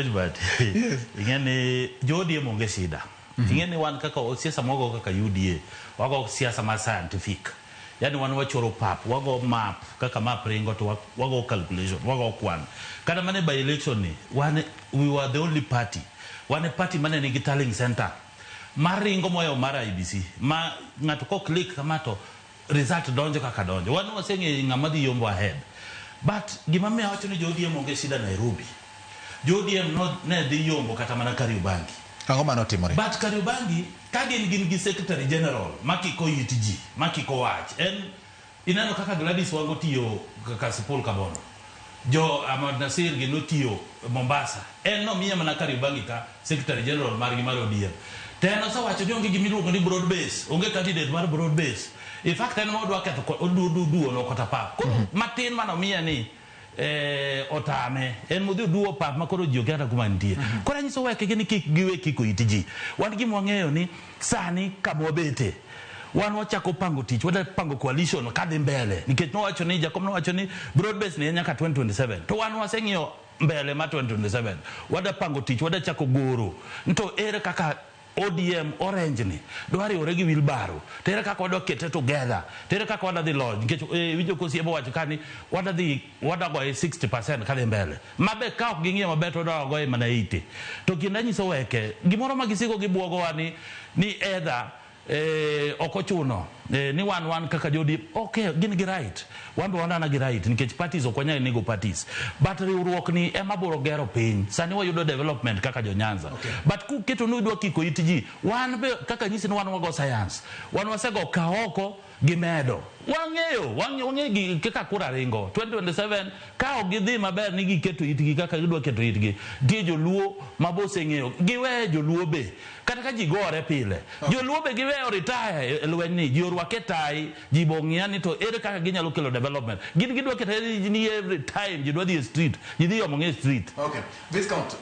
But ingene ODM onge shida. Ingene wan kaka siasa mogo kaka UDA, wago siasa ma scientific. Yani wan wachoro pap, wago map, kaka map ringo to wago calculation, wago kwan. Kada mane by election ni, we were the only party. Wane party mane ni tallying center. Maringo moyo mara IBC. Ma ngato ko click kamato result donjo kaka donjo. Wan wasenge ngamadi yombo ahead. But gimame awacho ni ODM onge shida Nairobi. ODM no nedhi yombo kata mana Kariobangi. Ang'o mano timore? But Kariobangi kagin gi secretary general makiko yitji, makiko wach. En inano kaka Gladys wango tiyo kaka Sipol Kabono. Jo Ahmad Nasir gi no tiyo Mombasa. En no miya mana Kariobangi ka secretary general mar ODM. Teno sa wacho ni onge gimiluongo ni broad base, onge candidate mar broad base. In fact en modwa ketho du no kota pa. Ko matin mano miya ni otame en modhi duo pa makoro ji ogera kuma nitie kora nyiso weke gini kik giwe kiko itiji wan gi mwang'eyo ni sani kama wabete wan wachako pango tich wada pango coalition kadhi mbele nikech nowacho ni Jakom nowacho ni broad base ni nyaka 2027 to wan waseng'iyo mbele ma 2027 wada pango tich wada chako goro nto ere kaka ODM orange ni dwari oregi wilbaro tere kaka wado kete together tere kaka wada dhi lodge nikech wijo kosiebo wacho kani wada go 60% kadhi mbele mabe ka ok ging'iyo maber to wada go mana 80 to kinda nyiso weke gimoro magisiko gibuogo wani ni either okochuno ni wan kaka jodi okay gin gi right wan gi right nikech parties okwanya nego parties but riwruok ni ema boro gero piny sani wayudo development kaka jo Nyanza but ku keto nudwa kiko itiji wan be kaka nyisi ni wan wago science wan wasego kaoko gimedo wang'eyo gi kaka kura ringo 2027 ka ogidhi maber ni giketo itgi kaka gidwa keto itgi die joluo mabose ng'eyo giwe joluo be kata ka ji gore pile joluo be giwe retire lweny ni ji orwake tai ji bong'ia ni to ere kaka ginyalo kelo development gidwa keto ni every time ji dwa dhi e street ji dhi omo ng'e street. Okay, Viscount